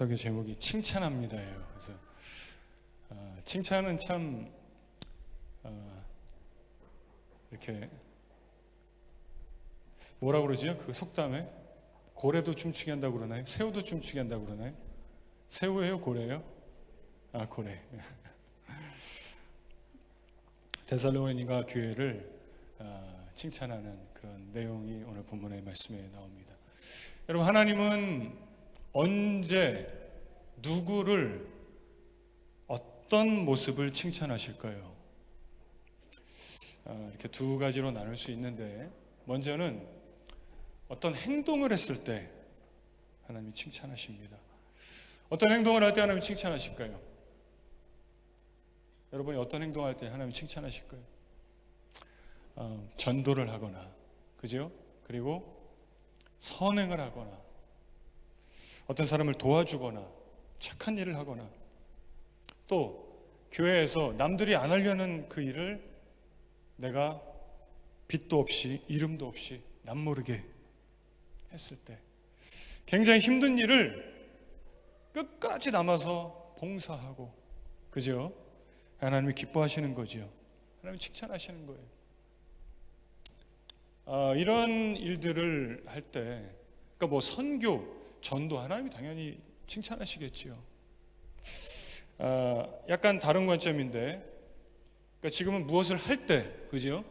설교 제목이 칭찬합니다예요. 그래서 칭찬은 참 이렇게 뭐라 그러지요? 그 속담에 고래도 춤추게 한다고 그러나요? 새우도 춤추게 한다고 그러나요? 새우예요? 고래예요? 아, 고래. 데살로니가 교회를 칭찬하는 그런 내용이 오늘 본문의 말씀에 나옵니다. 여러분, 하나님은 언제 누구를 어떤 모습을 칭찬하실까요? 이렇게 두 가지로 나눌 수 있는데, 먼저는 어떤 행동을 했을 때 하나님이 칭찬하십니다. 어떤 행동을 할 때 하나님이 칭찬하실까요? 여러분이 어떤 행동을 할 때 하나님이 칭찬하실까요? 전도를 하거나, 그죠? 그리고 선행을 하거나, 어떤 사람을 도와주거나, 착한 일을 하거나, 또 교회에서 남들이 안 하려는 그 일을 내가 빛도 없이 이름도 없이 남모르게 했을 때, 굉장히 힘든 일을 끝까지 남아서 봉사하고, 그죠? 하나님이 기뻐하시는 거죠. 하나님이 칭찬하시는 거예요. 이런 일들을 할 때, 그러니까 뭐 선교, 전도, 하나님이 당연히 칭찬하시겠지요. 약간 다른 관점인데, 그러니까 지금은 무엇을 할 때, 그죠?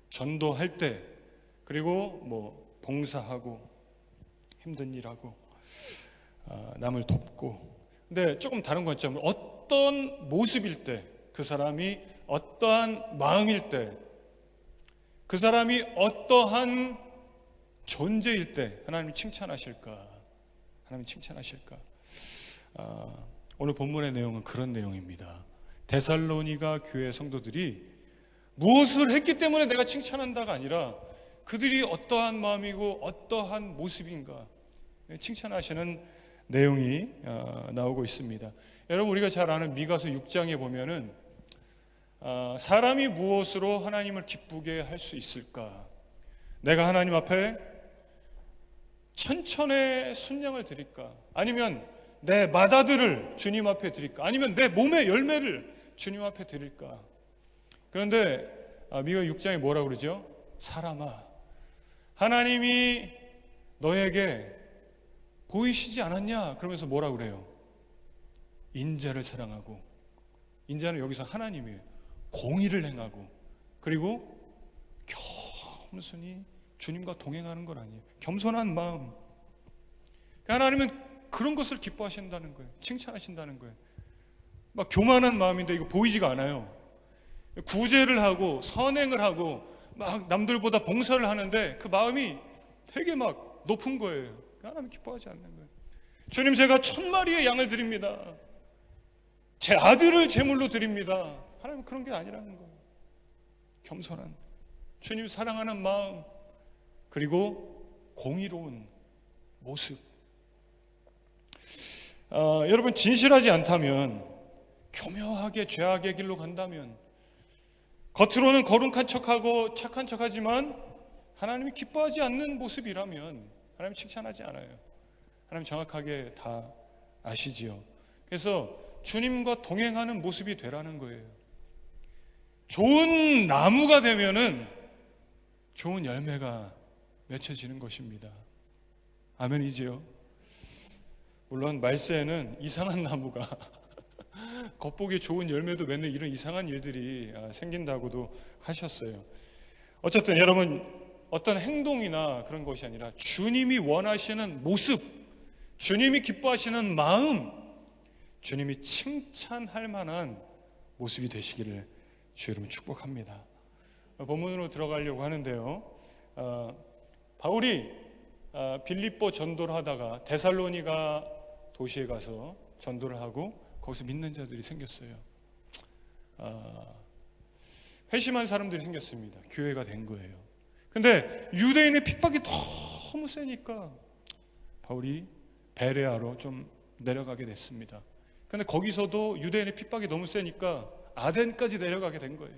전도할 때, 그리고 뭐 봉사하고 힘든 일하고 남을 돕고. 근데 조금 다른 관점은 어떤 모습일 때, 그 사람이 어떠한 마음일 때, 그 사람이 어떠한 존재일 때 하나님이 칭찬하실까? 하나님이 칭찬하실까? 오늘 본문의 내용은 그런 내용입니다. 데살로니가 교회 성도들이 무엇을 했기 때문에 내가 칭찬한다가 아니라 그들이 어떠한 마음이고 어떠한 모습인가 칭찬하시는 내용이 나오고 있습니다. 여러분, 우리가 잘 아는 미가서 6장에 보면은 사람이 무엇으로 하나님을 기쁘게 할 수 있을까? 내가 하나님 앞에 천천의 순양을 드릴까? 아니면 내 맏아들을 주님 앞에 드릴까? 아니면 내 몸의 열매를 주님 앞에 드릴까? 그런데 미가 6장에 뭐라고 그러죠? 사람아, 하나님이 너에게 보이시지 않았냐? 그러면서 뭐라고 그래요? 인자를 사랑하고, 인자는 여기서 하나님이에요. 공의를 행하고, 그리고 겸손히 주님과 동행하는 건 아니에요. 겸손한 마음. 하나님은 그런 것을 기뻐하신다는 거예요. 칭찬하신다는 거예요. 막 교만한 마음인데 이거 보이지가 않아요. 구제를 하고 선행을 하고 막 남들보다 봉사를 하는데 그 마음이 되게 막 높은 거예요. 하나님 기뻐하지 않는 거예요. 주님, 제가 1000마리의 양을 드립니다. 제 아들을 제물로 드립니다. 하나님은 그런 게 아니라는 거예요. 겸손한 주님 사랑하는 마음, 그리고 공의로운 모습. 여러분, 진실하지 않다면, 교묘하게 죄악의 길로 간다면, 겉으로는 거룩한 척하고 착한 척하지만 하나님이 기뻐하지 않는 모습이라면 하나님 칭찬하지 않아요. 하나님 정확하게 다 아시지요. 그래서 주님과 동행하는 모습이 되라는 거예요. 좋은 나무가 되면은 좋은 열매가 맺혀지는 것입니다. 아멘이지요. 물론 말세에는 이상한 나무가 겉보기 좋은 열매도 맺는 이런 이상한 일들이 생긴다고도 하셨어요. 어쨌든 여러분, 어떤 행동이나 그런 것이 아니라 주님이 원하시는 모습, 주님이 기뻐하시는 마음, 주님이 칭찬할 만한 모습이 되시기를 주 여러분 축복합니다. 본문으로 들어가려고 하는데요, 바울이 빌립보 전도를 하다가 데살로니가 도시에 가서 전도를 하고 거기서 믿는 자들이 생겼어요. 회심한 사람들이 생겼습니다. 교회가 된 거예요. 근데 유대인의 핍박이 너무 세니까 바울이 베레아로 좀 내려가게 됐습니다. 근데 거기서도 유대인의 핍박이 너무 세니까 아덴까지 내려가게 된 거예요.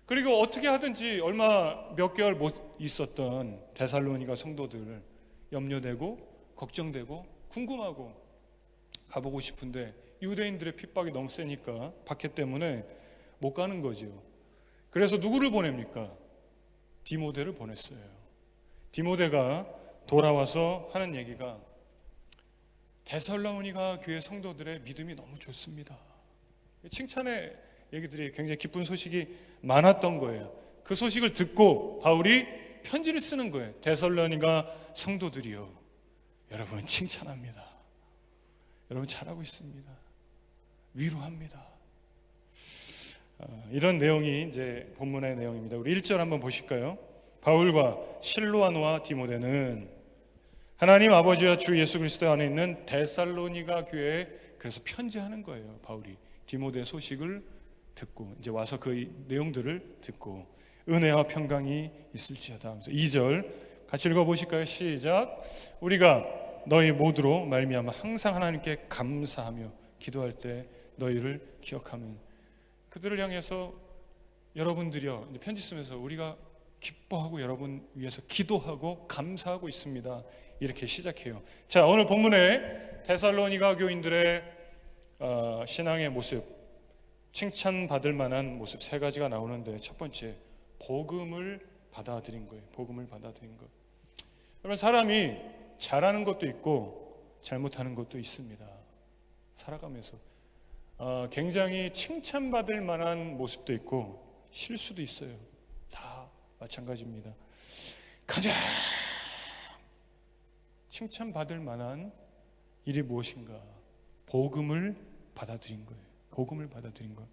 그리고 어떻게 하든지 몇 개월 못 있었던 데살로니가 성도들 염려되고 걱정되고 궁금하고 가보고 싶은데 유대인들의 핍박이 너무 세니까 박해 때문에 못 가는 거죠. 그래서 누구를 보냅니까? 디모데를 보냈어요. 디모데가 돌아와서 하는 얘기가 데살로니가 교회 성도들의 믿음이 너무 좋습니다. 칭찬의 얘기들이 굉장히 기쁜 소식이 많았던 거예요. 그 소식을 듣고 바울이 편지를 쓰는 거예요. 데살로니가 성도들이요, 여러분 칭찬합니다. 여러분 잘하고 있습니다. 위로합니다. 이런 내용이 이제 본문의 내용입니다. 우리 1절 한번 보실까요? 바울과 실로아노와 디모데는 하나님 아버지와 주 예수 그리스도 안에 있는 데살로니가 교회에 그래서 편지하는 거예요. 바울이 디모데 소식을 듣고 이제 와서 그 내용들을 듣고 은혜와 평강이 있을지어다 하면서 2절 같이 읽어보실까요? 시작. 우리가 너희 모두로 말미암아 항상 하나님께 감사하며 기도할 때 너희를 기억하면, 그들을 향해서 여러분들이요 편지 쓰면서 우리가 기뻐하고 여러분 위해서 기도하고 감사하고 있습니다. 이렇게 시작해요. 자, 오늘 본문에 데살로니가 교인들의 신앙의 모습, 칭찬받을 만한 모습 세 가지가 나오는데, 첫 번째 복음을 받아들인 거예요. 복음을 받아들인 것. 여러분, 사람이 잘하는 것도 있고 잘못하는 것도 있습니다. 살아가면서 굉장히 칭찬받을 만한 모습도 있고 실수도 있어요. 다 마찬가지입니다. 가장 칭찬받을 만한 일이 무엇인가? 복음을 받아들인 거예요. 복음을 받아들인 것.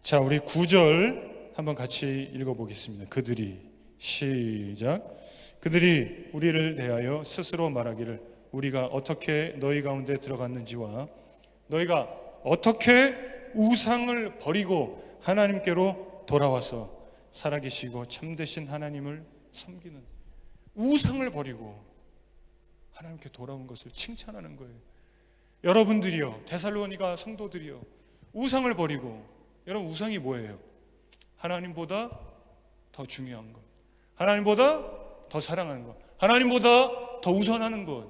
자, 우리 9절 한번 같이 읽어보겠습니다. 그들이, 시작. 그들이 우리를 대하여 스스로 말하기를 우리가 어떻게 너희 가운데 들어갔는지와 너희가 어떻게 우상을 버리고 하나님께로 돌아와서 살아계시고 참되신 하나님을 섬기는, 우상을 버리고 하나님께 돌아온 것을 칭찬하는 거예요. 여러분들이요, 데살로니가 성도들이요, 우상을 버리고, 여러분 우상이 뭐예요? 하나님보다 더 중요한 것, 하나님보다 더 사랑하는 것, 하나님보다 더 우선하는 것,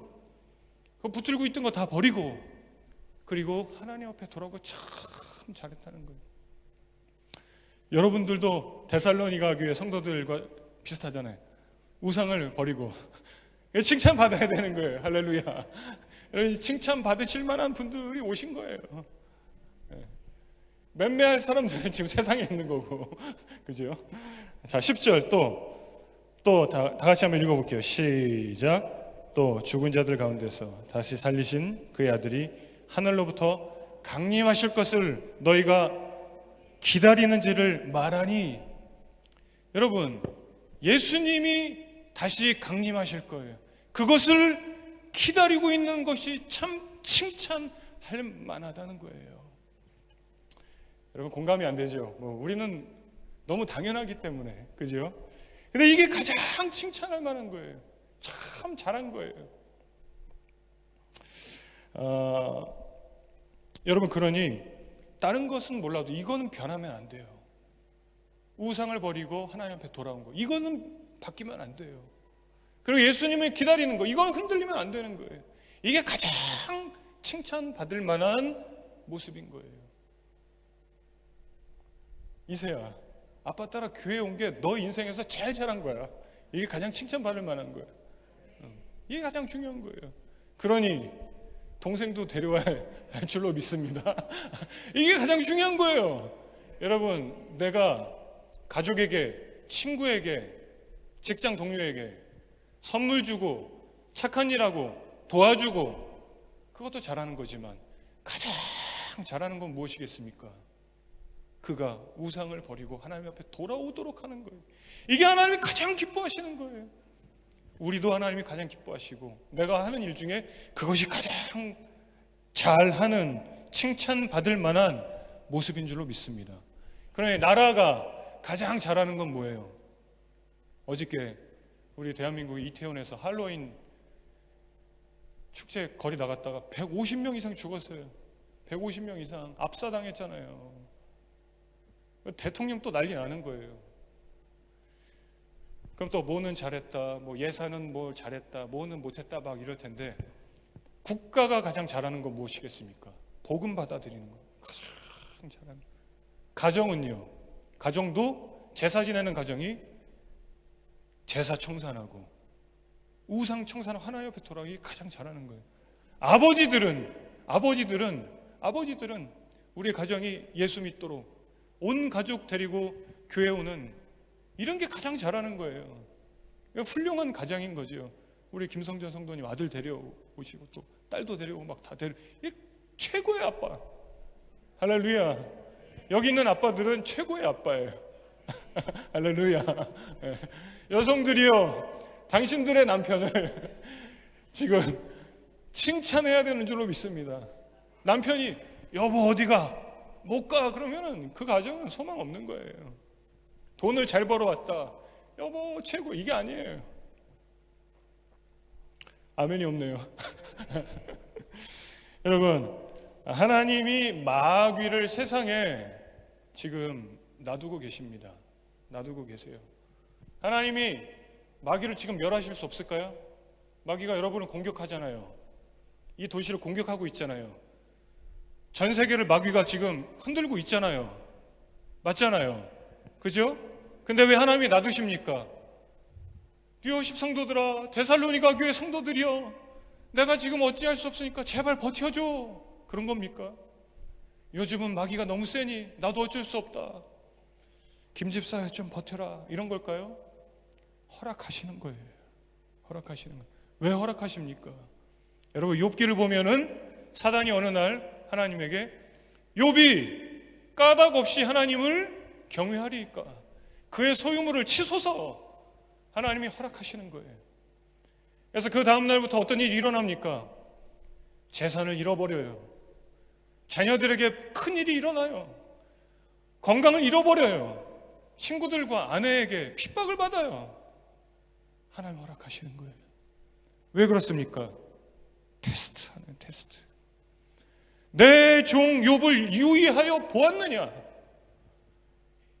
그 붙들고 있던 거 다 버리고 그리고 하나님 앞에 돌아오고 참 잘했다는 거예요. 여러분들도 데살로니가 교회 성도들과 비슷하잖아요. 우상을 버리고 칭찬 받아야 되는 거예요. 할렐루야. 여러분, 칭찬 받으실 만한 분들이 오신 거예요. 맴매할 사람들은 지금 세상에 있는 거고, 그죠? 자, 10절 또 다 같이 한번 읽어볼게요. 시작. 또 죽은 자들 가운데서 다시 살리신 그의 아들이 하늘로부터 강림하실 것을 너희가 기다리는지를 말하니, 여러분 예수님이 다시 강림하실 거예요. 그것을 기다리고 있는 것이 참 칭찬할 만하다는 거예요. 여러분 공감이 안 되죠? 우리는 너무 당연하기 때문에, 그죠? 근데 이게 가장 칭찬할 만한 거예요. 참 잘한 거예요. 여러분, 그러니 다른 것은 몰라도 이거는 변하면 안 돼요. 우상을 버리고 하나님 앞에 돌아온 거, 이거는 바뀌면 안 돼요. 그리고 예수님을 기다리는 거, 이건 흔들리면 안 되는 거예요. 이게 가장 칭찬받을 만한 모습인 거예요. 이세야, 아빠 따라 교회 온 게 너 인생에서 제일 잘한 거야. 이게 가장 칭찬받을 만한 거야. 이게 가장 중요한 거예요. 그러니 동생도 데려와야 할 줄로 믿습니다. 이게 가장 중요한 거예요. 여러분, 내가 가족에게, 친구에게, 직장 동료에게 선물 주고 착한 일하고 도와주고, 그것도 잘하는 거지만 가장 잘하는 건 무엇이겠습니까? 그가 우상을 버리고 하나님 앞에 돌아오도록 하는 거예요. 이게 하나님이 가장 기뻐하시는 거예요. 우리도 하나님이 가장 기뻐하시고, 내가 하는 일 중에 그것이 가장 잘하는, 칭찬받을 만한 모습인 줄로 믿습니다. 그러니 나라가 가장 잘하는 건 뭐예요? 어저께 우리 대한민국 이태원에서 할로윈 축제 거리 나갔다가 150명 이상 죽었어요. 150명 이상 압사당했잖아요. 대통령 또 난리 나는 거예요. 그럼 또 뭐는 잘했다, 뭐 예산은 뭐 잘했다, 뭐는 못했다 막 이럴 텐데, 국가가 가장 잘하는 건 무엇이겠습니까? 복음 받아들이는 거. 가장 잘하는. 가정은요. 가정도 제사 지내는 가정이 제사 청산하고 우상 청산하고 하나님 앞에 돌아가기 가장 잘하는 거예요. 아버지들은 우리 가정이 예수 믿도록 온 가족 데리고 교회 오는 이런 게 가장 잘하는 거예요. 훌륭한 가장인 거죠. 우리 김성전 성도님 아들 데려오시고 또 딸도 데려오고 막 다 최고의 아빠. 할렐루야. 여기 있는 아빠들은 최고의 아빠예요. 할렐루야. 여성들이요, 당신들의 남편을 지금 칭찬해야 되는 줄로 믿습니다. 남편이 여보 어디가? 못 가. 그러면은 그 가정은 소망 없는 거예요. 돈을 잘 벌어왔다. 여보 최고. 이게 아니에요. 아멘이 없네요. 여러분, 하나님이 마귀를 세상에 지금 놔두고 계십니다. 놔두고 계세요. 하나님이 마귀를 지금 멸하실 수 없을까요? 마귀가 여러분을 공격하잖아요. 이 도시를 공격하고 있잖아요. 전 세계를 마귀가 지금 흔들고 있잖아요. 맞잖아요. 그죠? 근데 왜 하나님이 놔두십니까? 디오십 성도들아, 데살로니가 교회 성도들이여, 내가 지금 어찌할 수 없으니까 제발 버텨줘. 그런 겁니까? 요즘은 마귀가 너무 세니 나도 어쩔 수 없다. 김집사야 좀 버텨라. 이런 걸까요? 허락하시는 거예요. 허락하시는 거예요. 왜 허락하십니까? 여러분, 욥기를 보면은 사단이 어느 날 하나님에게 욥이 까닭 없이 하나님을 경외하리이까 그의 소유물을 치소서 하나님이 허락하시는 거예요. 그래서 그 다음 날부터 어떤 일이 일어납니까? 재산을 잃어버려요. 자녀들에게 큰일이 일어나요. 건강을 잃어버려요. 친구들과 아내에게 핍박을 받아요. 하나님 허락하시는 거예요. 왜 그렇습니까? 테스트하는 테스트. 내 종 욥을 유의하여 보았느냐?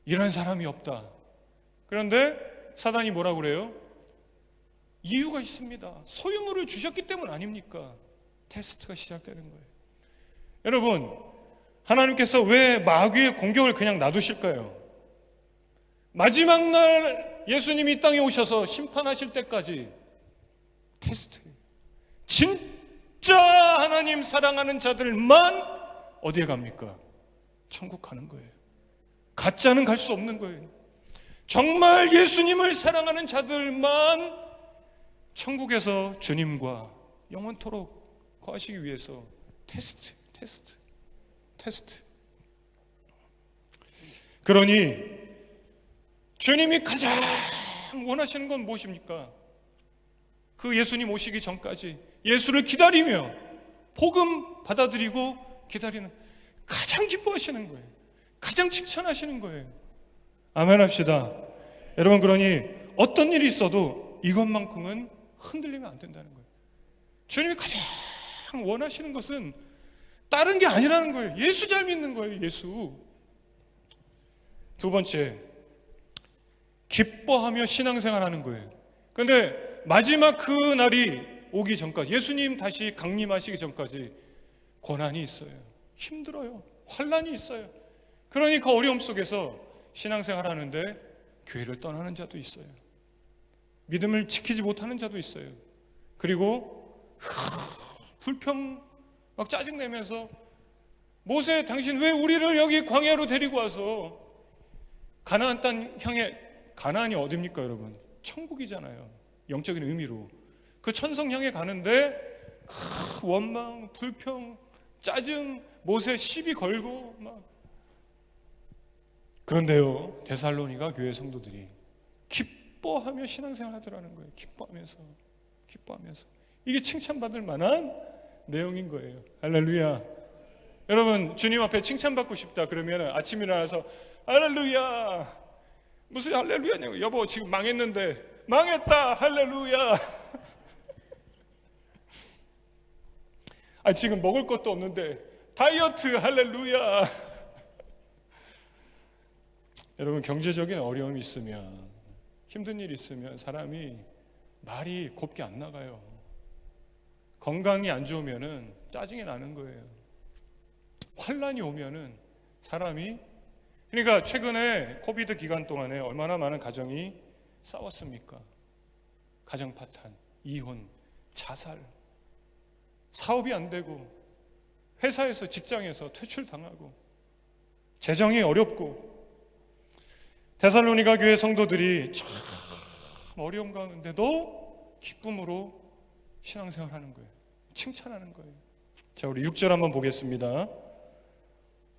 이런 사람이 없다. 그런데 사단이 뭐라고 그래요? 이유가 있습니다. 소유물을 주셨기 때문 아닙니까? 테스트가 시작되는 거예요. 여러분, 하나님께서 왜 마귀의 공격을 그냥 놔두실까요? 마지막 날 예수님이 이 땅에 오셔서 심판하실 때까지 테스트예요. 진짜 하나님 사랑하는 자들만 어디에 갑니까? 천국 가는 거예요. 가짜는 갈 수 없는 거예요. 정말 예수님을 사랑하는 자들만 천국에서 주님과 영원토록 거하시기 위해서 테스트. 그러니 주님이 가장 원하시는 건 무엇입니까? 그 예수님 오시기 전까지 예수를 기다리며 복음 받아들이고 기다리는, 가장 기뻐하시는 거예요. 가장 칭찬하시는 거예요. 아멘 합시다. 여러분, 그러니 어떤 일이 있어도 이것만큼은 흔들리면 안 된다는 거예요. 주님이 가장 원하시는 것은 다른 게 아니라는 거예요. 예수 잘 믿는 거예요. 예수. 두 번째, 기뻐하며 신앙생활하는 거예요. 그런데 마지막 그 날이 오기 전까지, 예수님 다시 강림하시기 전까지 고난이 있어요. 힘들어요. 환난이 있어요. 그러니까 어려움 속에서 신앙생활하는데 교회를 떠나는 자도 있어요. 믿음을 지키지 못하는 자도 있어요. 그리고 불평 막 짜증내면서, 모세 당신 왜 우리를 여기 광야로 데리고 와서 가나안 땅 향해, 가나안이 어딥니까 여러분? 천국이잖아요. 영적인 의미로 그 천성 향해 가는데 원망, 불평, 짜증, 모세 시비 걸고 막. 그런데요, 데살로니가 교회 성도들이 기뻐하며 신앙생활 하더라는 거예요. 기뻐하면서. 이게 칭찬받을 만한 내용인 거예요. 할렐루야. 여러분, 주님 앞에 칭찬받고 싶다 그러면 아침 일어나서 할렐루야. 무슨 할렐루야냐고. 여보 지금 망했는데. 망했다. 할렐루야. 지금 먹을 것도 없는데 다이어트. 할렐루야. 여러분, 경제적인 어려움이 있으면, 힘든 일이 있으면 사람이 말이 곱게 안 나가요. 건강이 안 좋으면은 짜증이 나는 거예요. 환란이 오면은 사람이, 그러니까 최근에 코비드 기간 동안에 얼마나 많은 가정이 싸웠습니까? 가정 파탄, 이혼, 자살, 사업이 안 되고 회사에서 직장에서 퇴출당하고 재정이 어렵고, 데살로니가 교회 성도들이 참 어려움 가운데도 기쁨으로 신앙생활하는 거예요. 칭찬하는 거예요. 자, 우리 6절 한번 보겠습니다.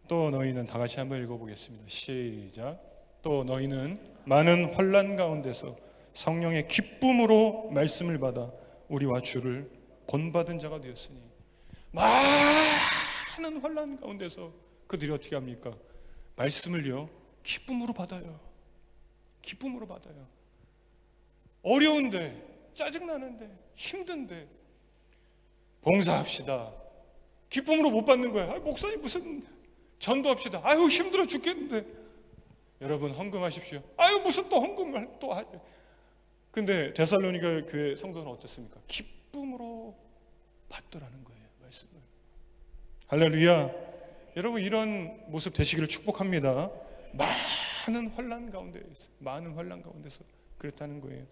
또 너희는, 다 같이 한번 읽어보겠습니다. 시작. 또 너희는 많은 환난 가운데서 성령의 기쁨으로 말씀을 받아 우리와 주를 본받은 자가 되었으니. 많은 환난 가운데서 그들이 어떻게 합니까? 말씀을요 기쁨으로 받아요. 기쁨으로 받아요. 어려운데, 짜증나는데, 힘든데 봉사합시다. 기쁨으로 못 받는 거예요. 목사님 무슨 전도합시다. 아유 힘들어 죽겠는데. 여러분 헌금하십시오. 아유 무슨 또 헌금을 또 하죠. 근데 데살로니가 교회 성도는 어떻습니까? 기쁨으로 받더라는 거예요, 말씀을. 할렐루야. 여러분 이런 모습 되시기를 축복합니다. 많은 환난 가운데서 그랬다는 거예요.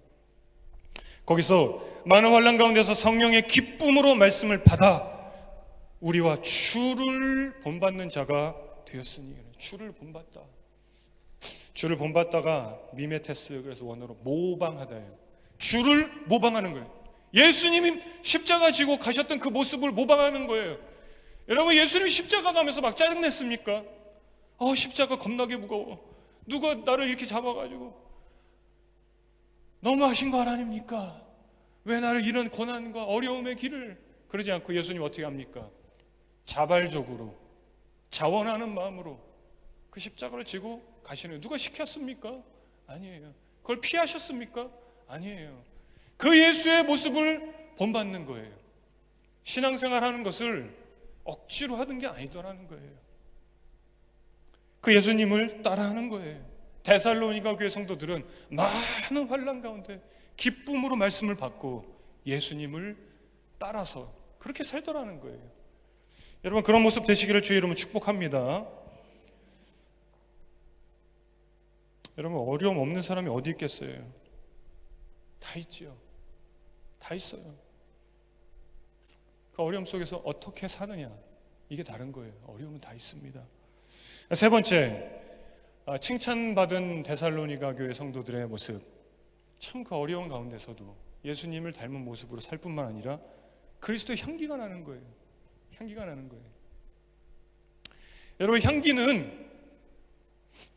거기서 많은 환난 가운데서 성령의 기쁨으로 말씀을 받아 우리와 주를 본받는 자가 되었으니. 주를 본받다. 주를 본받다가 미메테스, 그래서 원어로 모방하다예요. 주를 모방하는 거예요. 예수님이 십자가 지고 가셨던 그 모습을 모방하는 거예요. 여러분 예수님 십자가 가면서 막 짜증냈습니까? 십자가 겁나게 무거워. 누가 나를 이렇게 잡아가지고 너무하신 거 아닙니까? 왜 나를 이런 고난과 어려움의 길을. 그러지 않고 예수님 어떻게 합니까? 자발적으로 자원하는 마음으로 그 십자가를 지고 가시는. 누가 시켰습니까? 아니에요. 그걸 피하셨습니까? 아니에요. 그 예수의 모습을 본받는 거예요. 신앙생활하는 것을 억지로 하는 게 아니더라는 거예요. 그 예수님을 따라하는 거예요. 데살로니가 교회 성도들은 많은 환난 가운데 기쁨으로 말씀을 받고 예수님을 따라서 그렇게 살더라는 거예요. 여러분 그런 모습 되시기를 주의 이름으로 축복합니다. 여러분 어려움 없는 사람이 어디 있겠어요? 다 있지요. 다 있어요. 그 어려움 속에서 어떻게 사느냐, 이게 다른 거예요. 어려움은 다 있습니다. 세 번째, 칭찬받은 데살로니가 교회 성도들의 모습. 참 그 어려운 가운데서도 예수님을 닮은 모습으로 살 뿐만 아니라 그리스도의 향기가 나는 거예요. 향기가 나는 거예요. 여러분 향기는,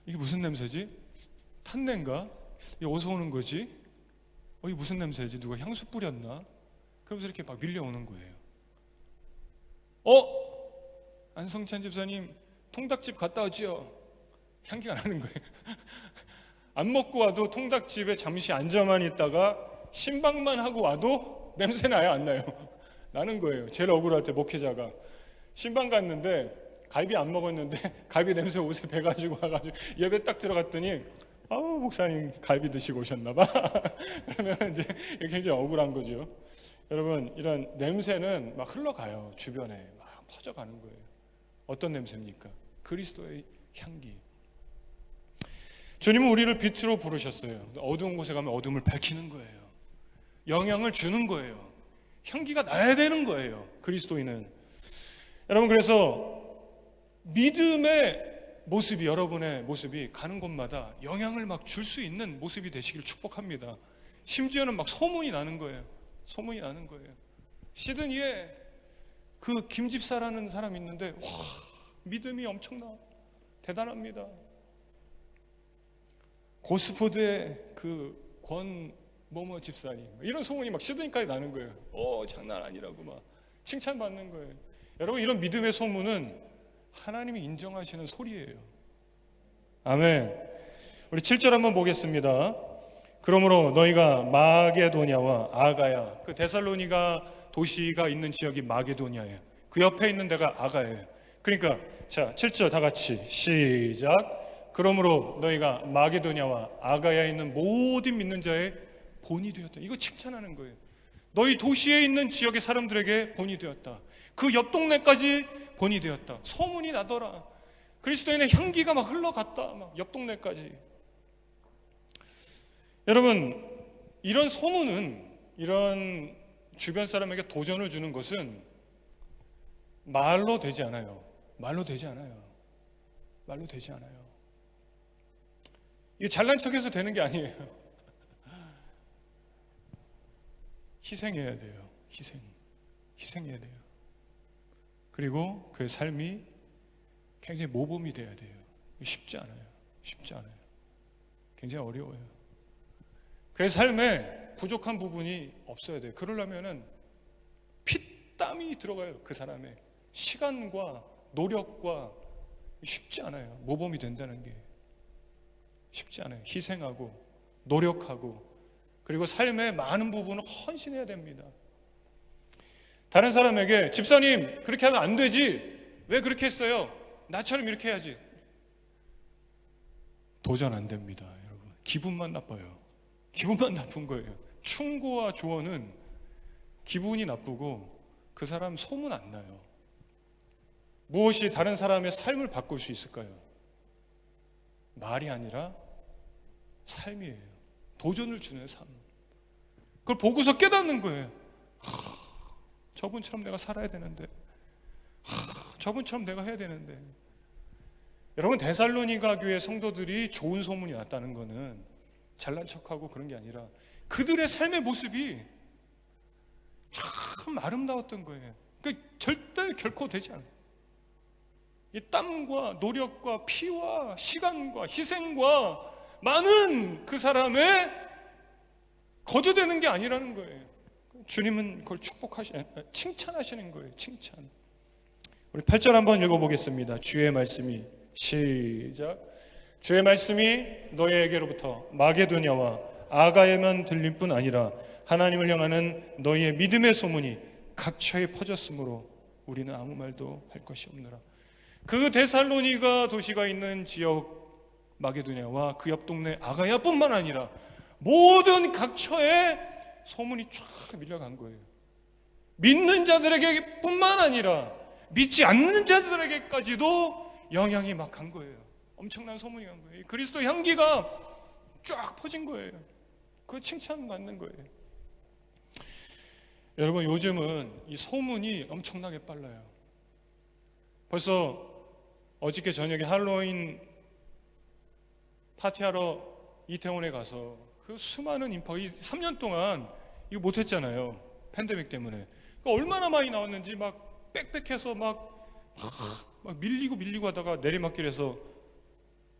이게 무슨 냄새지? 탄내인가? 이게 어디서 오는 거지? 이게 무슨 냄새지? 누가 향수 뿌렸나? 그러면서 이렇게 막 밀려오는 거예요. 안성찬 집사님 통닭집 갔다 왔지요? 향기가 나는 거예요. 안 먹고 와도 통닭집에 잠시 앉아만 있다가 신방만 하고 와도 냄새 나요, 안 나요? 나는 거예요. 제일 억울할 때 목회자가 신방 갔는데 갈비 안 먹었는데 갈비 냄새 옷에 배가지고 와가지고 예배 딱 들어갔더니 목사님 갈비 드시고 오셨나 봐. 그러면 이제 굉장히 억울한 거죠. 여러분 이런 냄새는 막 흘러가요. 주변에 막 퍼져가는 거예요. 어떤 냄새입니까? 그리스도의 향기. 주님은 우리를 빛으로 부르셨어요. 어두운 곳에 가면 어둠을 밝히는 거예요. 영향을 주는 거예요. 향기가 나야 되는 거예요. 그리스도인은. 여러분 그래서 믿음의 모습이, 여러분의 모습이 가는 곳마다 영향을 막 줄 수 있는 모습이 되시길 축복합니다. 심지어는 막 소문이 나는 거예요. 소문이 나는 거예요. 시드니에 그 김집사라는 사람이 있는데 와, 믿음이 엄청나. 대단합니다. 고스포드의 그 권 뭐뭐 집사님, 이런 소문이 막 시드니까지 나는 거예요. 장난 아니라고 막 칭찬받는 거예요. 여러분 이런 믿음의 소문은 하나님이 인정하시는 소리예요. 아멘. 우리 7절 한번 보겠습니다. 그러므로 너희가 마게도냐와 아가야, 그 데살로니가 도시가 있는 지역이 마게도냐예요. 그 옆에 있는 데가 아가예요. 그러니까 자 7절 다 같이 시작. 그러므로 너희가 마게도냐와 아가야에 있는 모든 믿는 자의 본이 되었다. 이거 칭찬하는 거예요. 너희 도시에 있는 지역의 사람들에게 본이 되었다. 그 옆 동네까지 본이 되었다. 소문이 나더라. 그리스도인의 향기가 막 흘러갔다. 막 옆 동네까지. 여러분, 이런 소문은, 이런 주변 사람에게 도전을 주는 것은 말로 되지 않아요. 말로 되지 않아요. 말로 되지 않아요. 이게 잘난 척해서 되는 게 아니에요. 희생해야 돼요. 희생해야 돼요. 그리고 그의 삶이 굉장히 모범이 돼야 돼요. 쉽지 않아요. 굉장히 어려워요. 그의 삶에 부족한 부분이 없어야 돼요. 그러려면은 피땀이 들어가요. 그 사람의 시간과 노력과. 쉽지 않아요. 모범이 된다는 게 쉽지 않아요. 희생하고 노력하고, 그리고 삶의 많은 부분을 헌신해야 됩니다. 다른 사람에게 집사님 그렇게 하면 안 되지, 왜 그렇게 했어요, 나처럼 이렇게 해야지, 도전 안 됩니다. 여러분, 기분만 나빠요. 기분만 나쁜 거예요. 충고와 조언은 기분이 나쁘고 그 사람 소문 안 나요. 무엇이 다른 사람의 삶을 바꿀 수 있을까요? 말이 아니라 삶이에요. 도전을 주는 삶. 그걸 보고서 깨닫는 거예요. 저분처럼 내가 살아야 되는데, 저분처럼 내가 해야 되는데. 여러분, 데살로니가 교회 성도들이 좋은 소문이 났다는 거는 잘난 척하고 그런 게 아니라 그들의 삶의 모습이 참 아름다웠던 거예요. 그러니까 절대 결코 되지 않아요. 이 땀과 노력과 피와 시간과 희생과 많은 그 사람의 거저되는 게 아니라는 거예요. 주님은 그걸 칭찬하시는 거예요. 칭찬. 우리 8절 한번 읽어보겠습니다. 주의 말씀이, 시작. 주의 말씀이 너희에게로부터 마게도냐와 아가야만 들릴 뿐 아니라 하나님을 향하는 너희의 믿음의 소문이 각처에 퍼졌으므로 우리는 아무 말도 할 것이 없노라. 그 데살로니가 도시가 있는 지역 마게도냐와 그 옆 동네 아가야뿐만 아니라 모든 각처에 소문이 쫙 밀려간 거예요. 믿는 자들에게 뿐만 아니라 믿지 않는 자들에게까지도 영향이 막 간 거예요. 엄청난 소문이 간 거예요. 그리스도 향기가 쫙 퍼진 거예요. 그 칭찬받는 거예요. 여러분, 요즘은 이 소문이 엄청나게 빨라요. 벌써 어저께 저녁에 할로윈 파티하러 이태원에 가서 그 수많은 인파가 3년 동안 이거 못했잖아요. 팬데믹 때문에. 그러니까 얼마나 많이 나왔는지 막 빽빽해서 막 밀리고 하다가 내리막길에서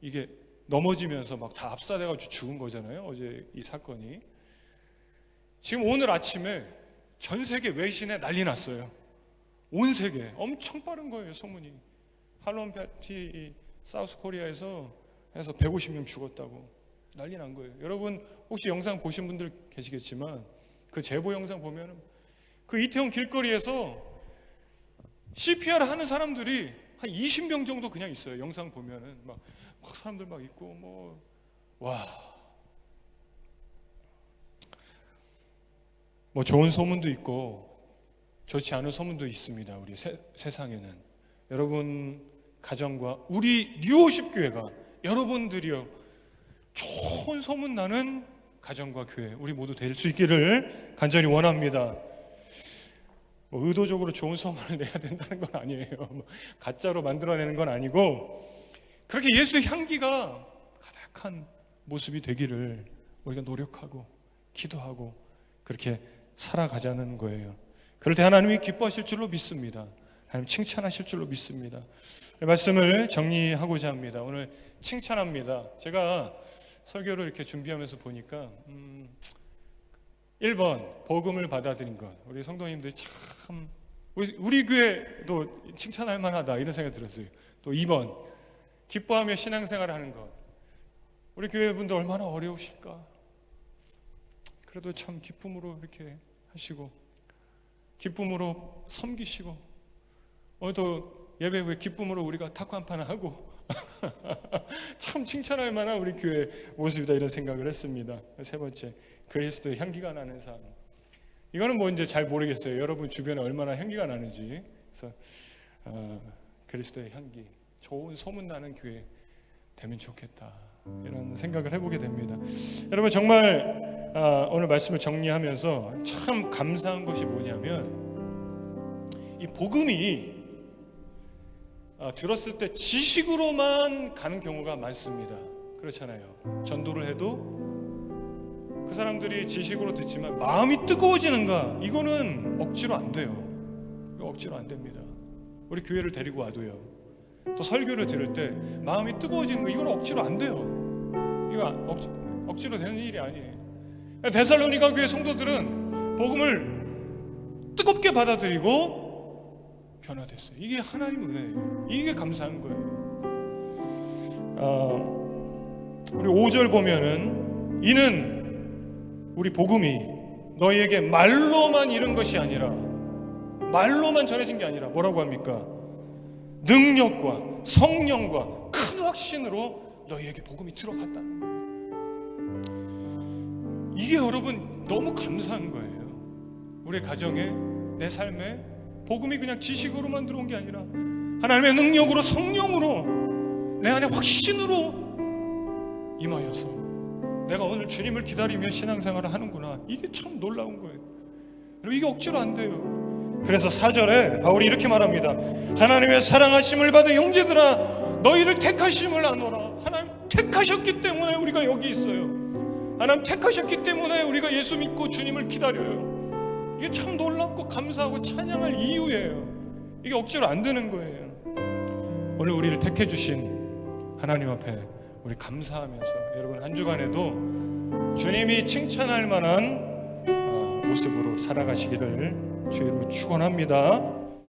이게 넘어지면서 막 다 압사돼가지고 죽은 거잖아요. 어제 이 사건이. 지금 오늘 아침에 전 세계 외신에 난리 났어요. 온 세계 엄청 빠른 거예요, 소문이. 할로윈 파티 사우스 코리아에서 해서 150명 죽었다고 난리 난 거예요. 여러분, 혹시 영상 보신 분들 계시겠지만 그 제보 영상 보면은 그 이태원 길거리에서 CPR 하는 사람들이 한 20명 정도 그냥 있어요. 영상 보면은 막 사람들 막 있고 뭐 좋은 소문도 있고 좋지 않은 소문도 있습니다. 우리 세상에는. 여러분 가정과 우리 뉴호십 교회가 여러분들이요 좋은 소문 나는 가정과 교회 우리 모두 될 수 있기를 간절히 원합니다. 뭐 의도적으로 좋은 소문을 내야 된다는 건 아니에요. 가짜로 만들어내는 건 아니고 그렇게 예수의 향기가 가득한 모습이 되기를 우리가 노력하고 기도하고 그렇게 살아가자는 거예요. 그럴 때 하나님이 기뻐하실 줄로 믿습니다. 하나님 칭찬하실 줄로 믿습니다. 말씀을 정리하고자 합니다. 오늘 칭찬합니다. 제가 설교를 이렇게 준비하면서 보니까 1번 복음을 받아들인 것. 우리 성도님들이 참 우리 교회도 칭찬할 만하다 이런 생각이 들었어요. 또 2번 기뻐하며 신앙생활을 하는 것. 우리 교회 분들 얼마나 어려우실까. 그래도 참 기쁨으로 이렇게 하시고 기쁨으로 섬기시고 오늘도 예배 후에 기쁨으로 우리가 탁구 한 판 하고 참 칭찬할 만한 우리 교회 모습이다 이런 생각을 했습니다. 세 번째, 그리스도의 향기가 나는 삶. 이거는 뭐 이제 잘 모르겠어요. 여러분 주변에 얼마나 향기가 나는지. 그래서 그리스도의 향기, 좋은 소문 나는 교회 되면 좋겠다, 이런 생각을 해보게 됩니다. 여러분 정말 오늘 말씀을 정리하면서 참 감사한 것이 뭐냐면, 이 복음이 들었을 때 지식으로만 가는 경우가 많습니다. 그렇잖아요. 전도를 해도 그 사람들이 지식으로 듣지만 마음이 뜨거워지는가? 이거는 억지로 안 돼요. 이거 억지로 안 됩니다. 우리 교회를 데리고 와도요, 또 설교를 들을 때 마음이 뜨거워지는 거, 이건 억지로 안 돼요. 이거 억지로 되는 일이 아니에요. 데살로니가 교회 성도들은 복음을 뜨겁게 받아들이고 변화됐어요. 이게 하나님 은혜예요. 이게 감사한 거예요. 우리 5절 보면은, 이는 우리 복음이 너희에게 말로만 이른 것이 아니라, 말로만 전해진 게 아니라 뭐라고 합니까? 능력과 성령과 큰 확신으로 너희에게 복음이 들어갔다는 거예요. 이게 여러분 너무 감사한 거예요. 우리 가정에, 내 삶에 복음이 그냥 지식으로만 들어온 게 아니라 하나님의 능력으로, 성령으로, 내 안에 확신으로 임하여서 내가 오늘 주님을 기다리며 신앙생활을 하는구나. 이게 참 놀라운 거예요. 여러분 이게 억지로 안 돼요. 그래서 4절에 바울이 이렇게 말합니다. 하나님의 사랑하심을 받은 형제들아, 너희를 택하심을 아노라. 하나님 택하셨기 때문에 우리가 여기 있어요. 하나님 택하셨기 때문에 우리가 예수 믿고 주님을 기다려요. 이게 참 놀랍고 감사하고 찬양할 이유예요. 이게 억지로 안 되는 거예요. 오늘 우리를 택해 주신 하나님 앞에 우리 감사하면서 여러분 한 주간에도 주님이 칭찬할 만한 모습으로 살아가시기를 주의 이름으로 축원합니다.